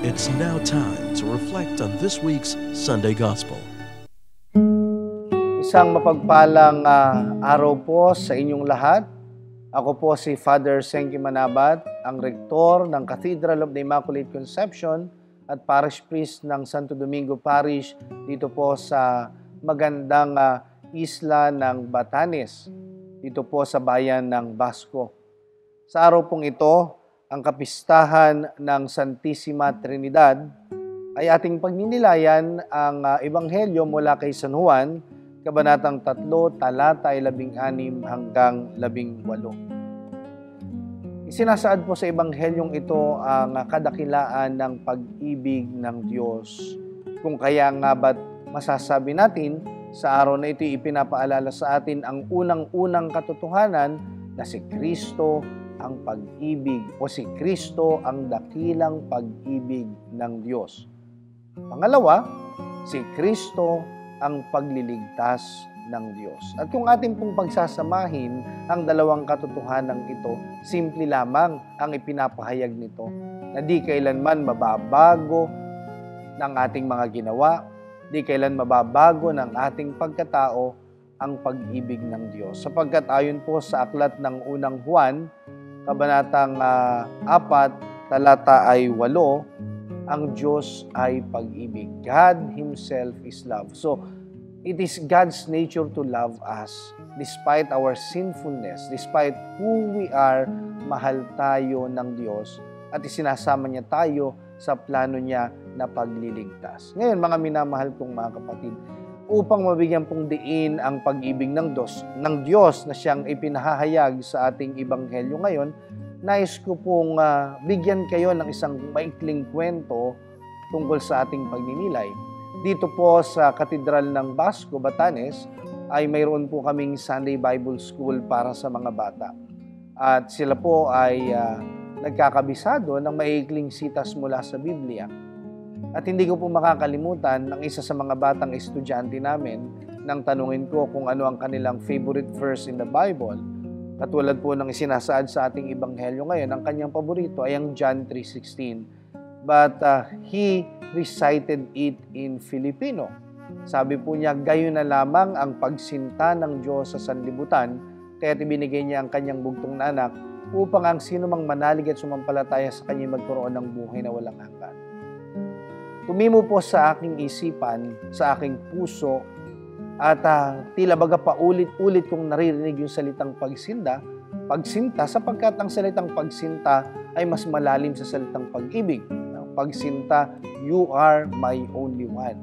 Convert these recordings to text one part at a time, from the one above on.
It's now time to reflect on this week's Sunday Gospel. Isang mapagpalang araw po sa inyong lahat. Ako po si Father Senki Manabat, ang rektor ng Cathedral of the Immaculate Conception at Parish Priest ng Santo Domingo Parish dito po sa magandang isla ng Batanes, dito po sa bayan ng Basco. Sa araw pong ito, ang kapistahan ng Santissima Trinidad ay ating pagninilayan ang Ebanghelyo mula kay San Juan, Kabanatang 3, talata 16 hanggang 18. Isinasaad po sa Ebanghelyong ito ang kadakilaan ng pag-ibig ng Diyos. Kung kaya nga ba't masasabi natin, sa araw na ito ipinapaalala sa atin ang unang-unang katotohanan na si Kristo ang pag-ibig o si Kristo ang dakilang pag-ibig ng Diyos. Pangalawa, si Kristo ang pagliligtas ng Diyos. At kung ating pong pagsasamahin ang dalawang katotohanan ito, simple lamang ang ipinapahayag nito na di kailanman mababago ng ating mga ginawa, di kailan mababago ng ating pagkatao ang pag-ibig ng Diyos. Sapagkat ayon po sa aklat ng unang Juan, Kabanatang 4, talata ay 8, ang Diyos ay pag-ibig. God Himself is love. So, it is God's nature to love us. Despite our sinfulness, despite who we are, mahal tayo ng Diyos at isinasama niya tayo sa plano niya na pagliligtas. Ngayon, mga minamahal kong mga kapatid, upang mabigyan pong diin ang pag-ibig ng Diyos na siyang ipinahahayag sa ating Ebanghelyo ngayon, nais ko pong bigyan kayo ng isang maikling kwento tungkol sa ating pagninilay. Dito po sa Katedral ng Basco, Batanes, ay mayroon po kaming Sunday Bible School para sa mga bata. At sila po ay nagkakabisado ng maikling sitas mula sa Biblia. At hindi ko po makakalimutan ng isa sa mga batang estudyante namin nang tanungin ko kung ano ang kanilang favorite verse in the Bible. Katulad po ng isinasaad sa ating Ebanghelyo ngayon, ang kanyang paborito ay ang John 3:16. But he recited it in Filipino. Sabi po niya, gayon na lamang ang pagsinta ng Diyos sa sanlibutan, kaya ibinigay niya ang kanyang bugtong na anak upang ang sino mang manalig at sumampalataya sa kanya magkaroon ng buhay na walang hanggan. Tumimo po sa aking isipan, sa aking puso, at tila baga paulit-ulit kong naririnig yung salitang pagsinta, sapagkat ang salitang pagsinta ay mas malalim sa salitang pag-ibig. Pagsinta, you are my only one.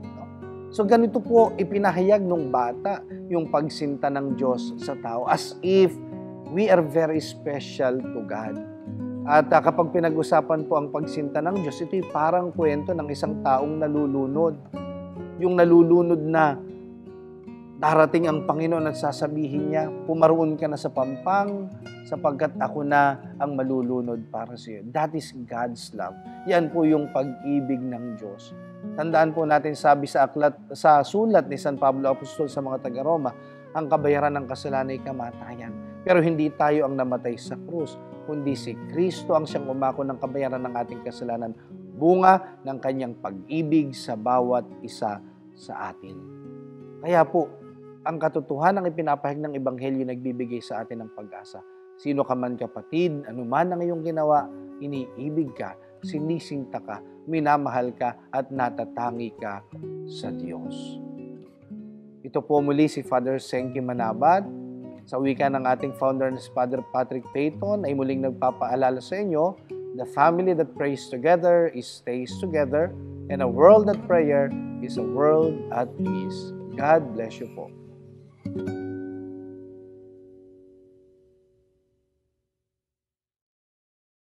So ganito po ipinahayag ng bata yung pagsinta ng Diyos sa tao as if we are very special to God. At kapag pinag-usapan po ang pagsinta ng Diyos, ito'y parang kwento ng isang taong nalulunod. Yung nalulunod na darating ang Panginoon at sasabihin niya, pumaroon ka na sa pampang sapagkat ako na ang malulunod para sa iyo. That is God's love. Yan po yung pag-ibig ng Diyos. Tandaan po natin, sabi sa sulat ni San Pablo Apostol sa mga taga-Roma, ang kabayaran ng kasalanan ay kamatayan. Pero hindi tayo ang namatay sa krus, kundi si Kristo ang siyang umako ng kabayaran ng ating kasalanan, bunga ng kanyang pag-ibig sa bawat isa sa atin. Kaya po, ang katotohanan ng ipinapahayag ng Ebanghelyo nagbibigay sa atin ng pag-asa. Sino ka man kapatid, anuman ang iyong ginawa, iniibig ka, sinisinta ka, minamahal ka, at natatangi ka sa Diyos. Ito po muli si Father Senki Manabat. Sa wika ng ating founder na si Father Patrick Peyton ay muling nagpapaalala sa inyo, the family that prays together stays together, and a world at prayer is a world at peace. God bless you po.